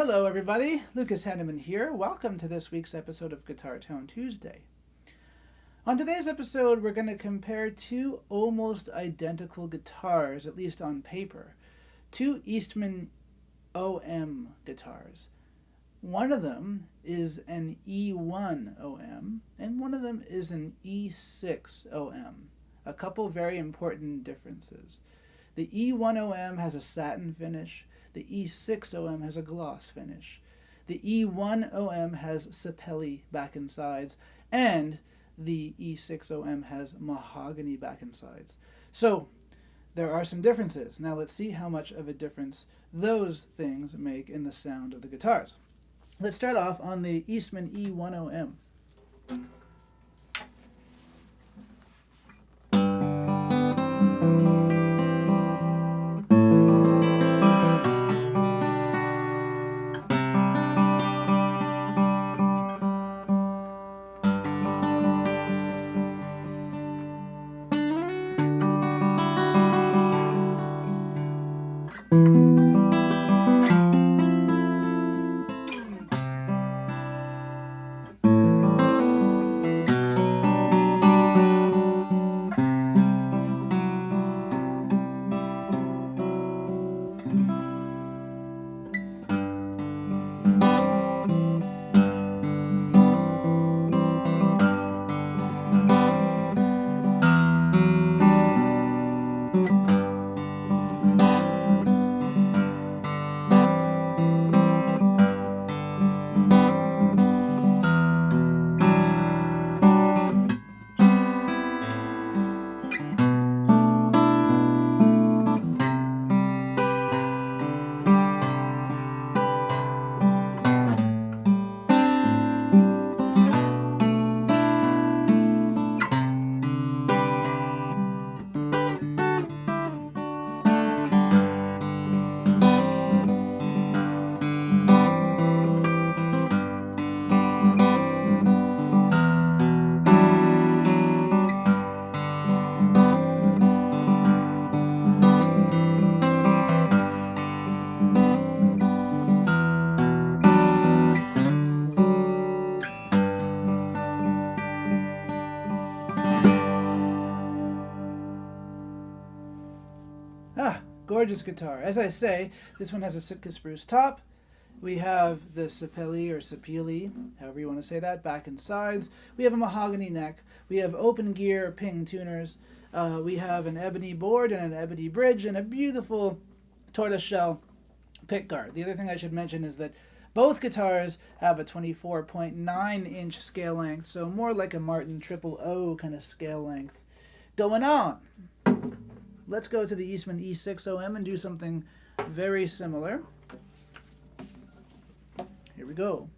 Hello everybody, Lucas Haneman here. Welcome to this week's episode of Guitar Tone Tuesday. On today's episode, we're going to compare two almost identical guitars, at least on paper. Two Eastman OM guitars. One of them is an E1 OM, and one of them is an E6 OM. A couple very important differences. The E1 OM has a satin finish. The E6 OM has a gloss finish. The E1 OM has Sapele back and sides, and the E6 OM has mahogany back and sides. So there are some differences. Now let's see how much of a difference those things make in the sound of the guitars. Let's start off on the Eastman E1 OM. Gorgeous guitar. As I say, this one has a sitka spruce top. We have the Sapele or Sapele, however you want to say that, back and sides. We have a mahogany neck. We have open gear ping tuners. We have an ebony board and an ebony bridge and a beautiful tortoiseshell pickguard. The other thing I should mention is that both guitars have a 24.9-inch scale length, so more like a Martin Triple O kind of scale length going on. Let's go to the Eastman E6 OM and do something very similar. Here we go.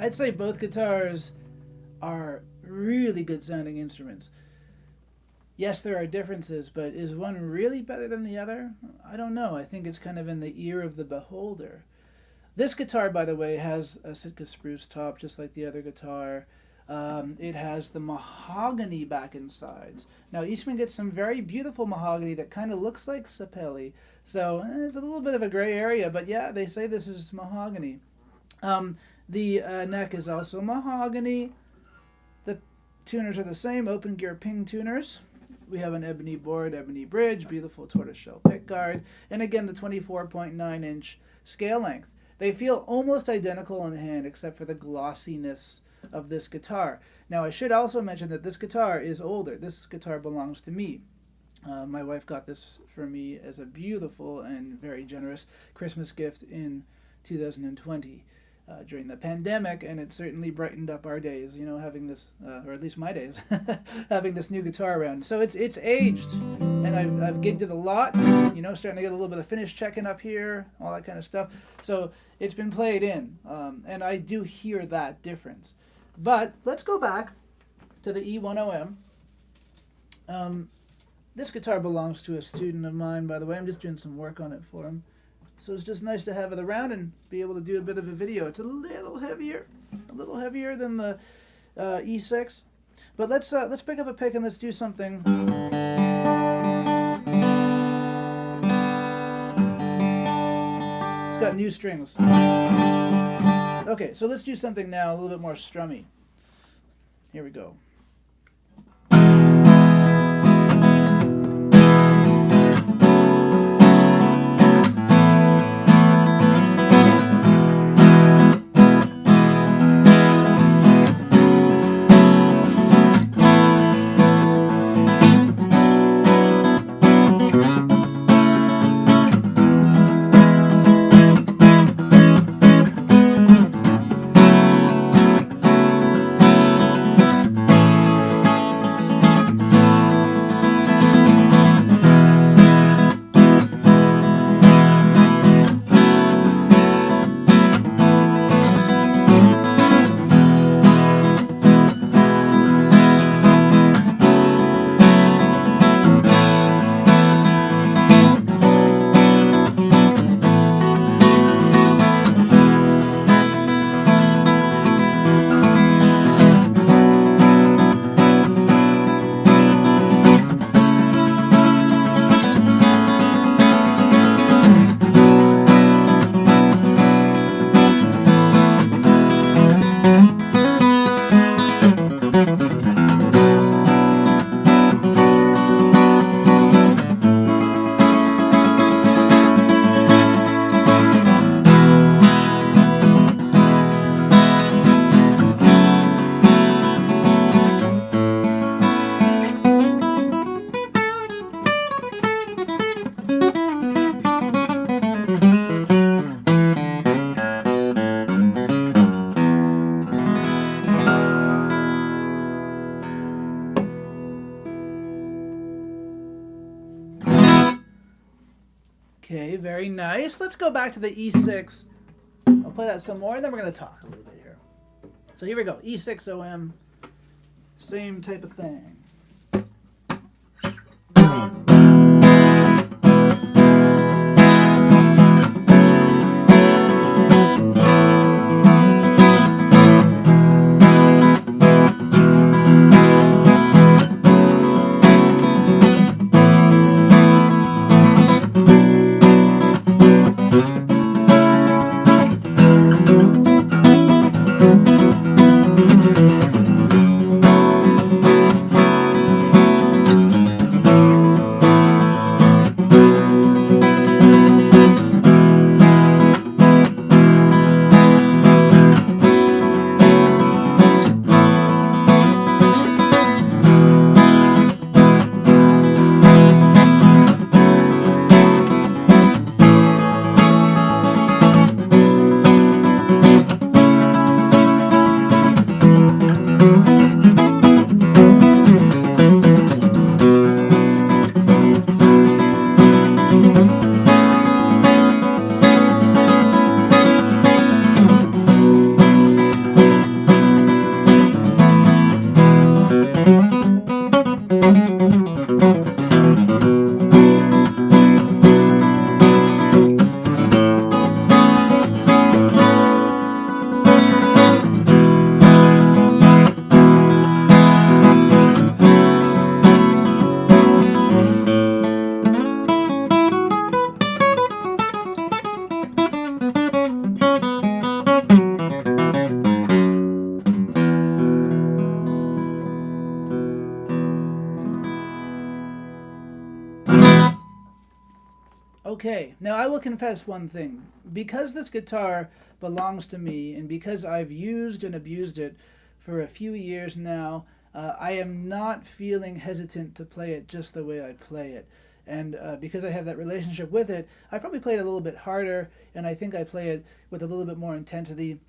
I'd say both guitars are really good sounding instruments. Yes, there are differences, but is one really better than the other? I don't know. I think it's kind of in the ear of the beholder. This guitar, by the way, has a Sitka spruce top, just like the other guitar. It has the mahogany back and sides. Now, Eastman gets some very beautiful mahogany that kind of looks like sapele. So it's a little bit of a gray area, but yeah, they say this is mahogany. The neck is also mahogany. The tuners are the same, open gear ping tuners. We have an ebony board, ebony bridge, beautiful tortoiseshell pickguard, and again the 24.9-inch scale length. They feel almost identical in hand except for the glossiness of this guitar. Now I should also mention that this guitar is older. This guitar belongs to me. My wife got this for me as a beautiful and very generous Christmas gift in 2020. During the pandemic, and it certainly brightened up our days, having this, or at least my days, having this new guitar around. So it's aged, and I've gigged it a lot, starting to get a little bit of finish checking up here, all that kind of stuff. So it's been played in, and I do hear that difference. But let's go back to the E1OM. This guitar belongs to a student of mine, by the way. I'm just doing some work on it for him. So it's just nice to have it around and be able to do a bit of a video. It's a little heavier than the E6. But let's pick up a pick and let's do something. It's got new strings. Okay, so let's do something now a little bit more strummy. Here we go. Okay, very nice. Let's go back to the E6. I'll play that some more, and then we're going to talk a little bit here. So here we go. E6 OM. Same type of thing. Now, I will confess one thing. Because this guitar belongs to me, and because I've used and abused it for a few years now, I am not feeling hesitant to play it just the way I play it. And because I have that relationship with it, I probably play it a little bit harder, and I think I play it with a little bit more intensity,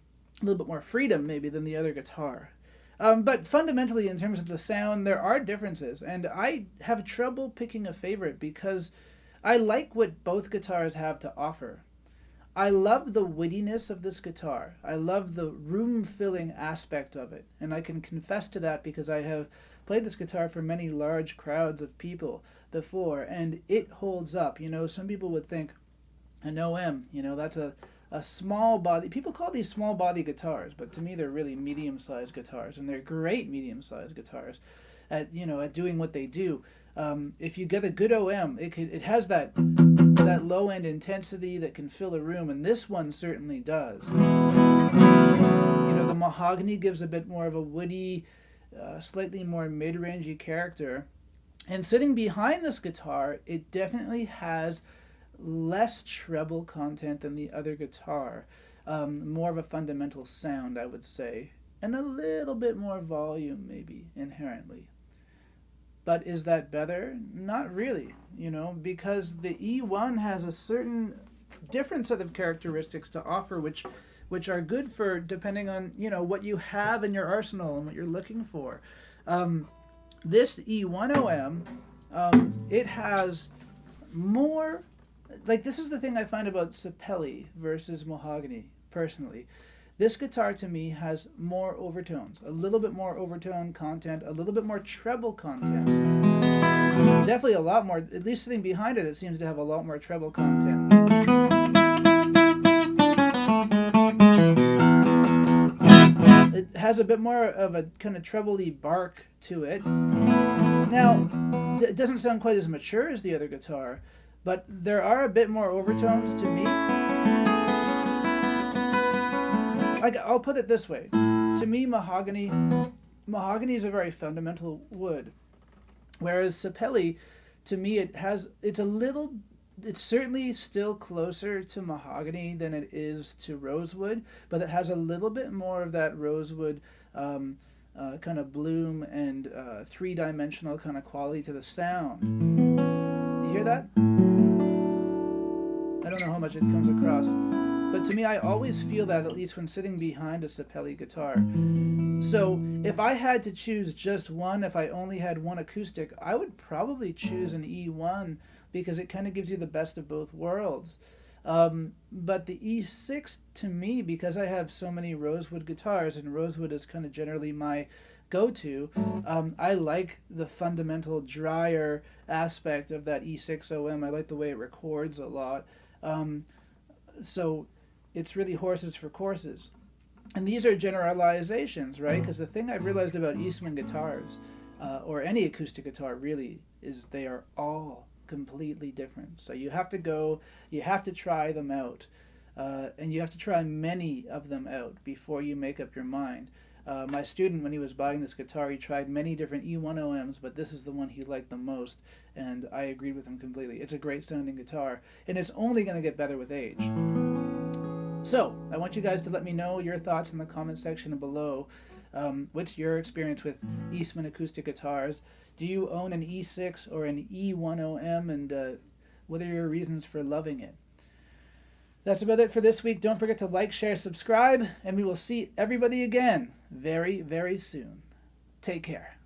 a little bit more freedom maybe than the other guitar. But fundamentally, in terms of the sound, there are differences, and I have trouble picking a favorite because I like what both guitars have to offer. I love the wittiness of this guitar. I love the room-filling aspect of it, and I can confess to that because I have played this guitar for many large crowds of people before, and it holds up. You know, some people would think an OM, you know, that's a small body. People call these small body guitars, but to me they're really medium-sized guitars, and they're great medium-sized guitars at, you know, at doing what they do. If you get a good OM, it has that low-end intensity that can fill a room, and this one certainly does. You know, the Mahogany gives a bit more of a woody, slightly more mid-rangey character. And sitting behind this guitar, it definitely has less treble content than the other guitar. More of a fundamental sound, I would say. And a little bit more volume, maybe, inherently. But is that better? Not really, you know, because the E1 has a certain different set of characteristics to offer, which are good for depending on, you know, what you have in your arsenal and what you're looking for. This E1 OM, it has more, like, this is the thing I find about Sapele versus Mahogany, personally. This guitar, to me, has more overtones, a little bit more overtone content, a little bit more treble content. Definitely a lot more, at least sitting behind it seems to have a lot more treble content. It has a bit more of a kind of treble-y bark to it. Now, it doesn't sound quite as mature as the other guitar, but there are a bit more overtones to me. I'll put it this way. To me, mahogany is a very fundamental wood. Whereas Sapele, to me, it's certainly still closer to mahogany than it is to rosewood, but it has a little bit more of that rosewood kind of bloom and three-dimensional kind of quality to the sound. You hear that? I don't know how much it comes across. But to me, I always feel that, at least when sitting behind a Sapele guitar. So if I had to choose just one, if I only had one acoustic, I would probably choose an E1 because it kind of gives you the best of both worlds. But the E6, to me, because I have so many rosewood guitars, and rosewood is kind of generally my go-to, I like the fundamental drier aspect of that E6 OM. I like the way it records a lot. So it's really horses for courses. And these are generalizations, right? Because the thing I've realized about Eastman guitars, or any acoustic guitar really, is they are all completely different. So you have to try them out. And you have to try many of them out before you make up your mind. My student, when he was buying this guitar, he tried many different E1 OMs, but this is the one he liked the most, and I agreed with him completely. It's a great sounding guitar, and it's only going to get better with age. So, I want you guys to let me know your thoughts in the comment section below. What's your experience with Eastman acoustic guitars? Do you own an E6 or an E1 OM, and what are your reasons for loving it? That's about it for this week. Don't forget to like, share, subscribe, and we will see everybody again very, very soon. Take care.